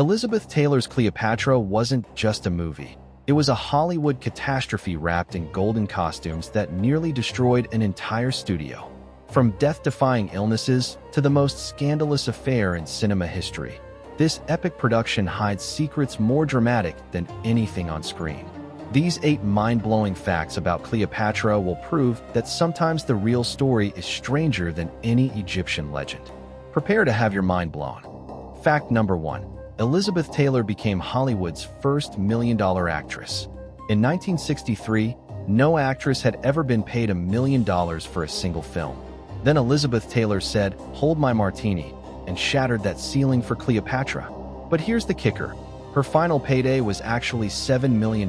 Elizabeth Taylor's Cleopatra wasn't just a movie. It was a Hollywood catastrophe wrapped in golden costumes that nearly destroyed an entire studio. From death-defying illnesses to the most scandalous affair in cinema history, this epic production hides secrets more dramatic than anything on screen. These 8 mind-blowing facts about Cleopatra will prove that sometimes the real story is stranger than any Egyptian legend. Prepare to have your mind blown. Fact number 1. Elizabeth Taylor became Hollywood's first million-dollar actress. In 1963, no actress had ever been paid $1 million for a single film. Then Elizabeth Taylor said, "Hold my martini," and shattered that ceiling for Cleopatra. But here's the kicker. Her final payday was actually $7 million,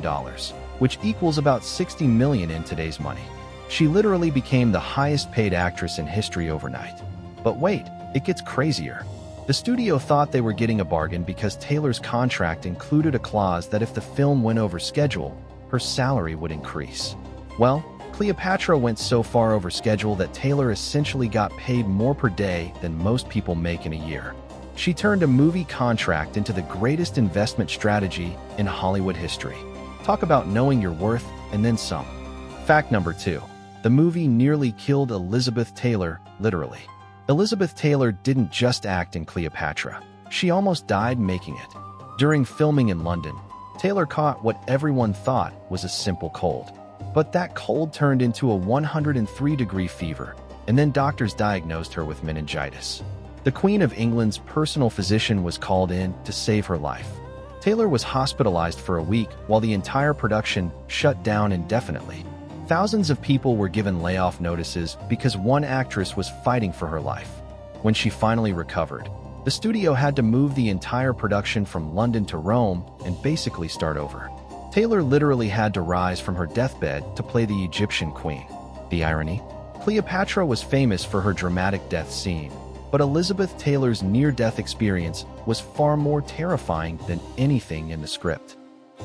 which equals about $60 million in today's money. She literally became the highest-paid actress in history overnight. But wait, it gets crazier. The studio thought they were getting a bargain because Taylor's contract included a clause that if the film went over schedule, her salary would increase. Well, Cleopatra went so far over schedule that Taylor essentially got paid more per day than most people make in a year. She turned a movie contract into the greatest investment strategy in Hollywood history. Talk about knowing your worth and then some. Fact number 2. The movie nearly killed Elizabeth Taylor, literally. Elizabeth Taylor didn't just act in Cleopatra. She almost died making it. During filming in London, Taylor caught what everyone thought was a simple cold. But that cold turned into a 103-degree fever, and then doctors diagnosed her with meningitis. The Queen of England's personal physician was called in to save her life. Taylor was hospitalized for a week while the entire production shut down indefinitely. Thousands of people were given layoff notices because one actress was fighting for her life. When she finally recovered, the studio had to move the entire production from London to Rome and basically start over. Taylor literally had to rise from her deathbed to play the Egyptian queen. The irony? Cleopatra was famous for her dramatic death scene, but Elizabeth Taylor's near-death experience was far more terrifying than anything in the script.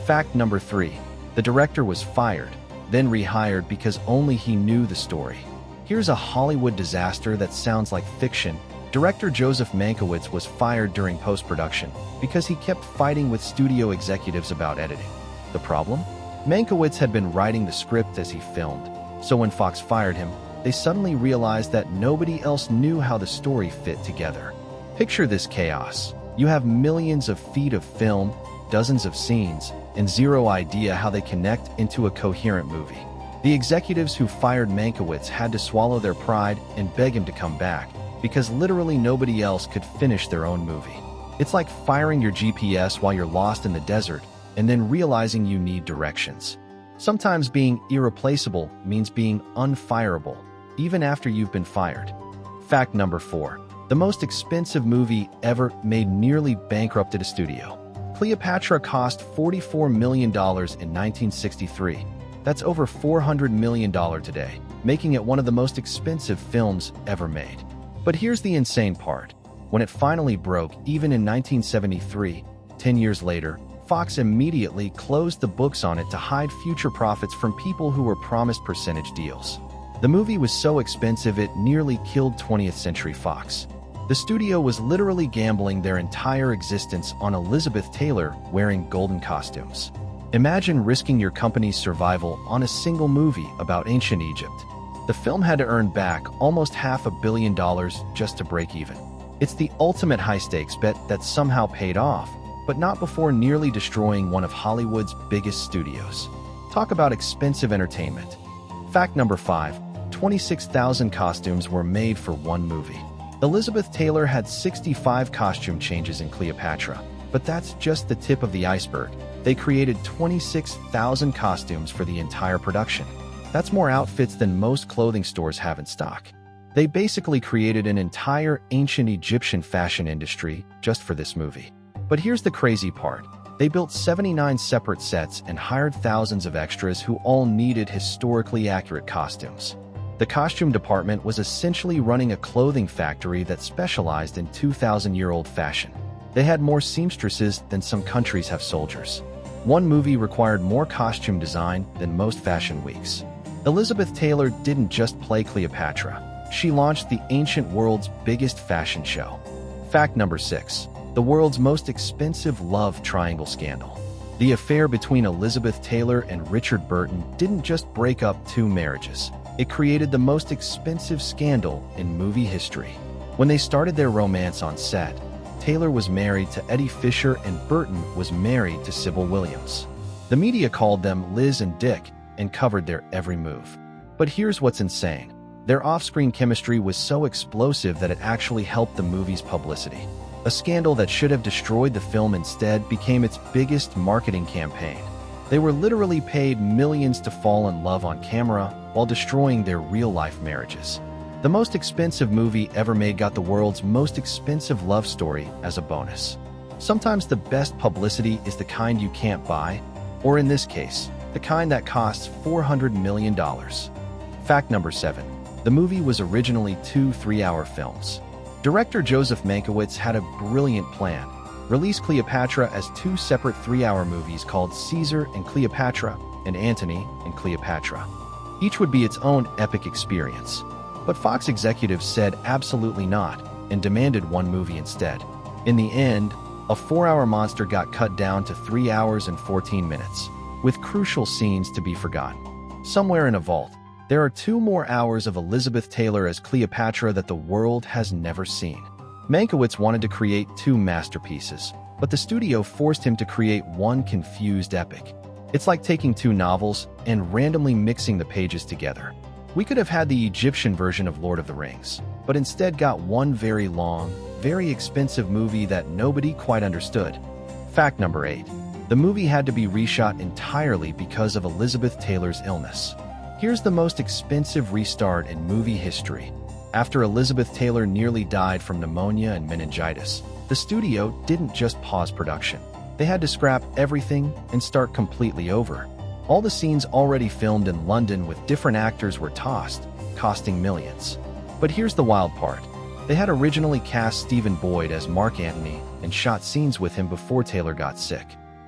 Fact number 3. The director was fired, then rehired because only he knew the story. Here's a Hollywood disaster that sounds like fiction. Director Joseph Mankiewicz was fired during post-production because he kept fighting with studio executives about editing. The problem? Mankiewicz had been writing the script as he filmed, so when Fox fired him, they suddenly realized that nobody else knew how the story fit together. Picture this chaos. You have millions of feet of film, dozens of scenes, and zero idea how they connect into a coherent movie. The executives who fired Mankiewicz had to swallow their pride and beg him to come back, because literally nobody else could finish their own movie. It's like firing your GPS while you're lost in the desert, and then realizing you need directions. Sometimes being irreplaceable means being unfireable, even after you've been fired. Fact number 4. The most expensive movie ever made nearly bankrupted a studio. Cleopatra cost $44 million in 1963. That's over $400 million today, making it one of the most expensive films ever made. But here's the insane part. When it finally broke, even in 1973, 10 years later, Fox immediately closed the books on it to hide future profits from people who were promised percentage deals. The movie was so expensive it nearly killed 20th Century Fox. The studio was literally gambling their entire existence on Elizabeth Taylor wearing golden costumes. Imagine risking your company's survival on a single movie about ancient Egypt. The film had to earn back almost $500 million just to break even. It's the ultimate high-stakes bet that somehow paid off, but not before nearly destroying one of Hollywood's biggest studios. Talk about expensive entertainment. Fact number 5. 26,000 costumes were made for one movie. Elizabeth Taylor had 65 costume changes in Cleopatra, but that's just the tip of the iceberg. They created 26,000 costumes for the entire production. That's more outfits than most clothing stores have in stock. They basically created an entire ancient Egyptian fashion industry just for this movie. But here's the crazy part. They built 79 separate sets and hired thousands of extras who all needed historically accurate costumes. The costume department was essentially running a clothing factory that specialized in 2,000-year-old fashion. They had more seamstresses than some countries have soldiers. One movie required more costume design than most fashion weeks. Elizabeth Taylor didn't just play Cleopatra. She launched the ancient world's biggest fashion show. Fact number 6. the world's most expensive love triangle scandal. The affair between Elizabeth Taylor and Richard Burton didn't just break up two marriages. It created the most expensive scandal in movie history. When they started their romance on set, Taylor was married to Eddie Fisher and Burton was married to Sybil Williams. The media called them Liz and Dick and covered their every move. But here's what's insane. Their off-screen chemistry was so explosive that it actually helped the movie's publicity. A scandal that should have destroyed the film instead became its biggest marketing campaign. They were literally paid millions to fall in love on camera while destroying their real-life marriages. The most expensive movie ever made got the world's most expensive love story as a bonus. Sometimes the best publicity is the kind you can't buy, or in this case, the kind that costs $400 million. Fact number 7. The movie was originally two 3-hour films. Director Joseph Mankiewicz had a brilliant plan. Release Cleopatra as two separate 3-hour movies called Caesar and Cleopatra and Antony and Cleopatra. Each would be its own epic experience. But Fox executives said absolutely not and demanded one movie instead. In the end, a 4-hour monster got cut down to 3 hours and 14 minutes, with crucial scenes to be forgotten. Somewhere in a vault, there are 2 more hours of Elizabeth Taylor as Cleopatra that the world has never seen. Mankiewicz wanted to create 2 masterpieces, but the studio forced him to create one confused epic. It's like taking 2 novels and randomly mixing the pages together. We could have had the Egyptian version of Lord of the Rings, but instead got one very long, very expensive movie that nobody quite understood. Fact number 8. The movie had to be reshot entirely because of Elizabeth Taylor's illness. Here's the most expensive restart in movie history. After Elizabeth Taylor nearly died from pneumonia and meningitis, the studio didn't just pause production. They had to scrap everything and start completely over. All the scenes already filmed in London with different actors were tossed, costing millions. But here's the wild part. They had originally cast Stephen Boyd as Mark Antony and shot scenes with him before Taylor got sick.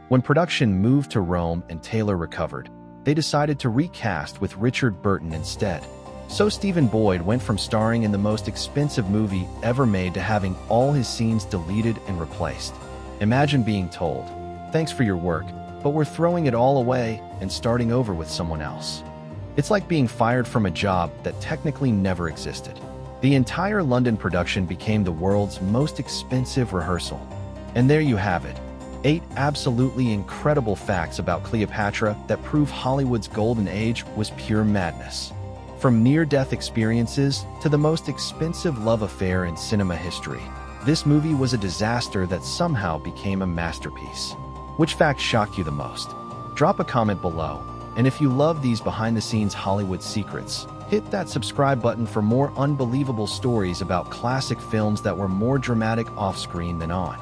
When production moved to Rome and Taylor recovered, they decided to recast with Richard Burton instead. So Stephen Boyd went from starring in the most expensive movie ever made to having all his scenes deleted and replaced. Imagine being told, "Thanks for your work, but we're throwing it all away and starting over with someone else." It's like being fired from a job that technically never existed. The entire London production became the world's most expensive rehearsal. And there you have it. 8 absolutely incredible facts about Cleopatra that prove Hollywood's golden age was pure madness. From near-death experiences to the most expensive love affair in cinema history, this movie was a disaster that somehow became a masterpiece. Which fact shocked you the most? Drop a comment below, and if you love these behind-the-scenes Hollywood secrets, hit that subscribe button for more unbelievable stories about classic films that were more dramatic off-screen than on.